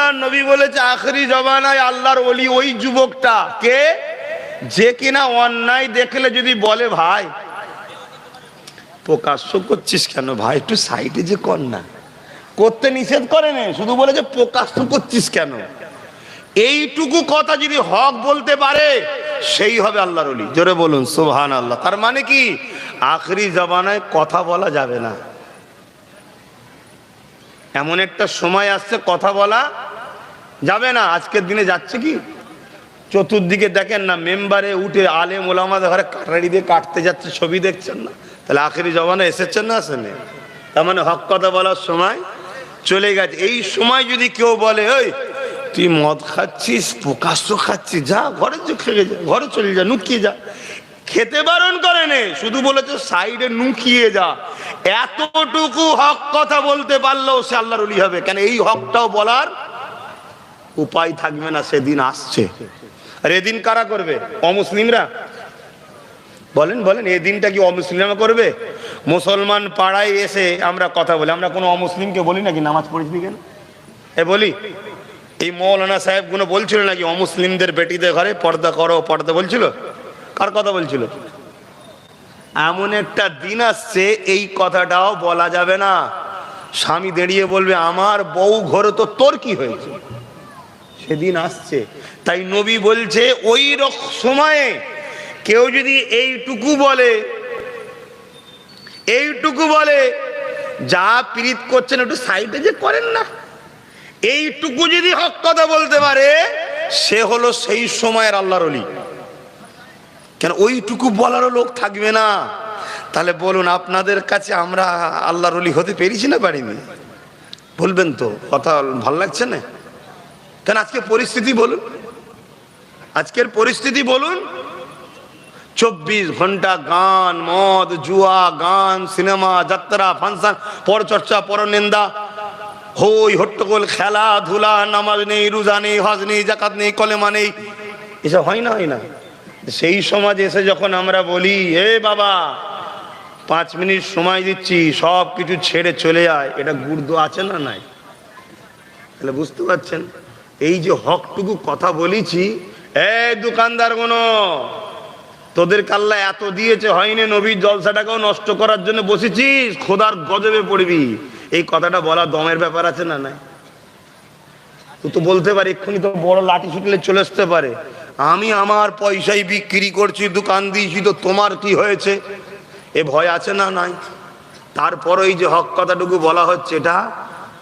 আল্লাহ নবী বলেছে আখেরি জমানায় আল্লাহর ওলি ওই যুবকটা কে, যে কিনা অন্যায় দেখলে যদি বলে ভাই প্রকাশ্য করছিস কেন ভাই, একটু সাইডে যে কর না, করতে নিষেধ করে না, শুধু বলে যে প্রকাশ্য করছিস কেন, এইটুকু কথা যদি হক বলতে পারে সেই হবে আল্লাহর ওলি। জোরে বলুন সুবহানাল্লাহ। তার মানে কি, আখেরি জমানায় কথা বলা যাবে না, এমন একটা সময় আসছে কথা বলা যাবে না। আজকের দিনে যাচ্ছে কি, চতুর্দিকে দেখেন না, মেম্বারে উঠে আলেম ওলামাদের ঘরে কাটারি দিয়ে কাটতে যাচ্ছে, ছবি দেখছেন না? তাহলে আখেরি জমানা এসেছেন না আসেনি? তার মানে হক কথা বলার সময় চলে গেছে। এই সময় যদি কেউ বলে ওই তুই মদ খাচ্ছিস, প্রকাশ্য খাচ্ছিস, যা ঘরে খেয়ে যা, ঘরে চলে যা, নুকিয়ে যা, খেতে বারণ করে নে, শুধু বলেছে সাইডে নুকিয়ে যা, এতটুকু হক কথা বলতে পারলেও সে আল্লাহর ওলি হবে। কেন, এই হকটাও বলার উপায় থাকবে না, সেদিন আসছে। আর এদিন কারা করবে? অমুসলিমরা। বলেন বলেন, এই দিনটা কি অমুসলিমরা করবে? মুসলমান পাড়ায় এসে আমরা কথা বলি, আমরা কোনো অমুসলিমকে বলি নাকি নামাজ পড়েছি কেন, এ বলি? এই মৌলানা সাহেব গুলো বলছিল নাকি অমুসলিমদের বেটিদের ঘরে পর্দা করো, পর্দা বলছিল? কার কথা বলছিল? এমন একটা দিন আসছে এই কথাটাও বলা যাবে না। স্বামী দাঁড়িয়ে বলবে আমার বউ ঘরে, তো তোর কি হয়েছে? সেদিন আসছে। তাই নবী বলছে ওই সময়ে কেউ যদি এইটুকু বলে যা পীড়িত করছেন একটু সাইডে যে করেন না, এইটুকু যদি হক কথা বলতে পারে সে হলো সেই সময়ের আল্লাহর ওলি। কেন, ওইটুকু বলারও লোক থাকবে না। তাহলে বলুন, আপনাদের কাছে আমরা আল্লাহর ওলি হতে পেরেছি না পারিনি? বলবেন তো, কথা ভালো লাগছে না? কেন, আজকে পরিস্থিতি বলুন, আজকের পরিস্থিতি বলুন। 24 ঘন্টা গান, মদ, জুয়া, গান, সিনেমা, যাত্রা, ফাংশন, পরচর্চা, পরনিন্দা, হই হট্টগোল, খেলাধুলা, নামাজ নেই, রোজা নেই, হজ নেই, যাকাত নেই, কলেমা নেই, এসব হয় না? হয় না? সেই সমাজে এসে যখন আমরা বলি এ বাবা 5 মিনিট সময় দিচ্ছি, সব কিছু ছেড়ে চলে যায়, এটা গুরুত্ব আছে না নাই? তাহলে বুঝতে পারছেন, এই যে হকটুকু কথা বলেছি, এই দোকানদার গুলো, তোদের কাল্লা এত দিয়েছে হয়নি, নবীর জলসাটাকেও নষ্ট করার জন্য বসেছিস, খোদার গজবে পড়বি। এই কথাটা বলা দমের ব্যাপার আছে না নাই? তুই তো বলতে পারে, এক্ষুনি তো বড় লাঠি ছুটলে চলে আসতে পারে, আমি আমার পয়সায় বিক্রি করছি, দোকান দিয়েছি, তো তোমার কি হয়েছে? এ ভয় আছে না নাই? তারপর এই যে হক কথাটুকু বলা হচ্ছে, এটা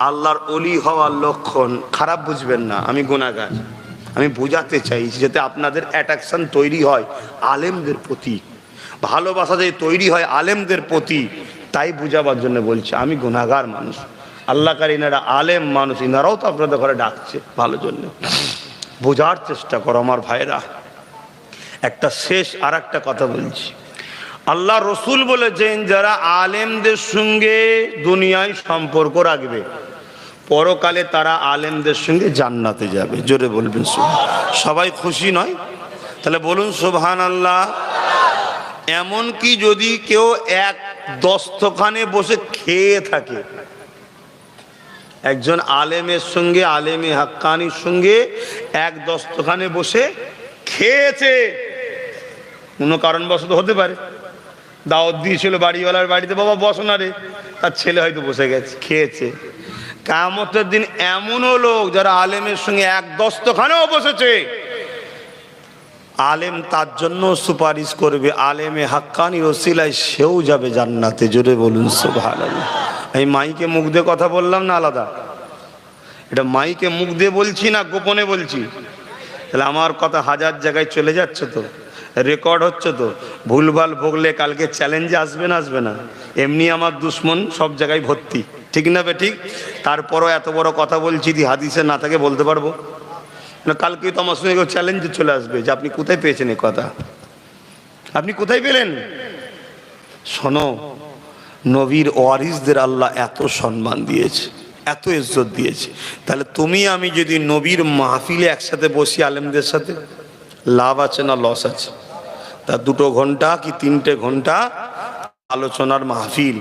আল্লাহর ওলি হওয়ার লক্ষণ। খারাপ বুঝবেন না, আমি গুনাহগার, আমি বোঝাতে চাইছি যাতে আপনাদের অ্যাট্রাকশন তৈরি হয় আলেমদের প্রতি, ভালোবাসা যে তৈরি হয় আলেমদের প্রতি, তাই বুঝাবার জন্য বলছি। আমি গুনাহগার মানুষ, আল্লাহ কার ইনারা আলেম মানুষ, ইনারাও তো আপনাদের ঘরে ডাকছে ভালো জন্য, বোঝার চেষ্টা করো আমার ভাইরা। একটা শেষ আর একটা কথা বলছি, আল্লাহ রসুল বলেছেন যারা আলেমদের সঙ্গে দুনিয়ায় সম্পর্ক রাখবে, পরকালে তারা আলেমদের সঙ্গে জান্নাতে যাবে। জোরে বলবেন সবাই, খুশি নয়? তাহলে বলুন সুবহানাল্লাহ। এমন কি যদি কেউ এক দস্তখানে বসে খেয়ে থাকে, একজন আলেমের সঙ্গে, আলেমে হাক্কানির সঙ্গে এক দস্তখানে বসে খেয়েছে, কোনো কারণবশত হতে পারে, দাওয়াত দিয়েছিল বাড়িওয়ালার বাড়িতে, বাবা বসো না রে, তার ছেলে হয়তো বসে গেছে, খেয়েছে। কিয়ামতের দিন এমনও লোক যারা আলেমের সঙ্গে এক দস্তখানেও বসেছে, আলেম তার জন্য সুপারিশ করবে, আলেমে হাক্কানির ওসিলায় সেও যাবে জান্নাতে। জোরে বলুন সুবহানাল্লাহ। এই মাইকে মুখ দিয়ে কথা বললাম না আলাদা, এটা মাইকে মুখ দিয়ে বলছি না গোপনে বলছি। তাহলে আমার কথা হাজার জায়গায় চলে যাচ্ছে, তো রেকর্ড হচ্ছে, তো ভুলভাল ভুগলে কালকে চ্যালেঞ্জে আসবে না? আসবে না? এমনি আমার দুশ্মন সব জায়গায় ভর্তি, ঠিক না বে ঠিক? তারপরও এত বড় কথা বলছি, দি হাদিসে না থাকে বলতে পারবো না? কালকে তো আমার সঙ্গে চ্যালেঞ্জে চলে আসবে যে আপনি কোথায় পেয়েছেন এই কথা, আপনি কোথায় পেলেন? শোনো, নবীর ওয়ারিসদের আল্লাহ এত সম্মান দিয়েছে, এত ইজ্জত দিয়েছে, তাহলে তুমি আমি যদি নবীর মাহফিলে একসাথে বসি আলেমদের সাথে, লাভ আছে না লস আছে? তা 2 ঘন্টা কি 3 ঘন্টা আলোচনার মাহফিল,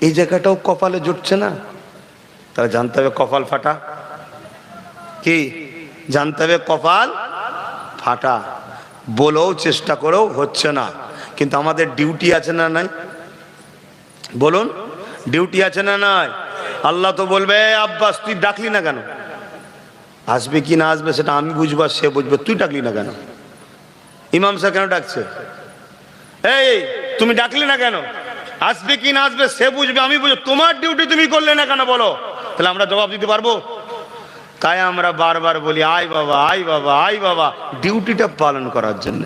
এই জায়গাটাও কপালে জুটছে না? তাহলে জানতে হবে কপাল ফাটা। কি জানতে হবে? কপাল ফাটা। বলেও চেষ্টা করেও হচ্ছে না, কিন্তু আমাদের ডিউটি আছে না নাই? বলুন, ডিউটি আছে না নাই? আল্লাহ তো বলবে, আব্বাস তুই ডাকলি না কেন? আসবে কি না আসবে সেটা আমি বুঝবো, সে বুঝবে, তুই ডাকলি না কেন? ইমাম সাহেব কেন ডাকছে? এই তুমি ডাকলি না কেন? আসবে কি না আসবে সে বুঝবে, আমি বুঝবো, তোমার ডিউটি তুমি করলে না কেন বলো? তাহলে আমরা জবাব দিতে পারবো? তাই আমরা বারবার বলি, আয় বাবা, আয় বাবা, আয় বাবা, ডিউটিটা পালন করার জন্য,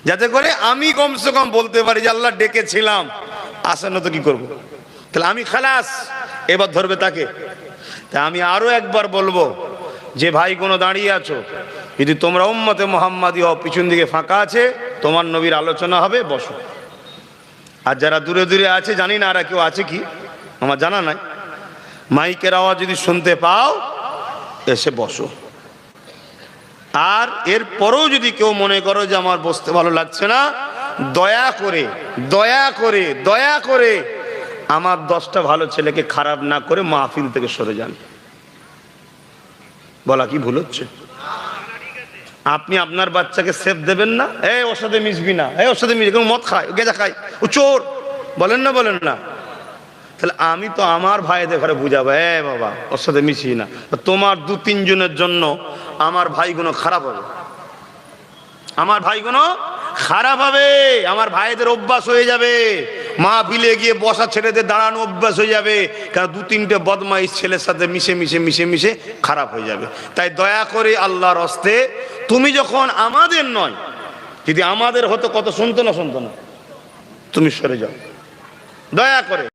যাতে করে আমি কমসে কম বলতে পারি যে আল্লাহ ডেকেছিলাম, আসেন তো কি করবো? তাহলে আমি খালাস, এবার ধরবে তাকে। তাই আমি আরো একবার বলবো, যে ভাই কোনো দাঁড়িয়ে আছো, যদি তোমরা উম্মতে মুহাম্মাদি হও, পিছন দিকে ফাঁকা আছে, তোমার নবীর আলোচনা হবে, বসো। আর যারা দূরে দূরে আছে, জানি না আর কেউ আছে কি, আমার জানা নাই, মাইকের আওয়াজ যদি শুনতে পাও এসে বসো। আর এর পরেও যদি কেউ মনে করো যে আমার বসতে ভালো লাগছে না, দয়া করে দয়া করে দয়া করে আমার 10টা ভালো ছেলেকে খারাপ না করে মাহফিল থেকে সরে যান। বলা কি ভুল হচ্ছে? আপনি আপনার বাচ্চাকে সেফ দেবেন না, এই ওর সাথে মিশবি না, এই ওর সাথে মিশবি, মদ খায়, গেঁজা খায়, ও চোর, বলেন না বলেন না? তাহলে আমি তো আমার ভাইদের ঘরে বুঝাবো, এ বাবা ওর সাথে মিশি না। তোমার 2-3 জনের জন্য আমার ভাইগুলো খারাপ হবে, আমার ভাইগুলো খারাপ হবে, আমার ভাইদের অভ্যাস হয়ে যাবে, মাহফিলে গিয়ে বসা ছেলেদের দাঁড়ানো অভ্যাস হয়ে যাবে, কারণ 2-3টে বদমাইশ ছেলের সাথে মিশে মিশে মিশে মিশে খারাপ হয়ে যাবে। তাই দয়া করে আল্লাহর হস্তে, তুমি যখন আমাদের নয়, যদি আমাদের হতো কত শুনতো না শুনতো না, তুমি সরে যাও দয়া করে।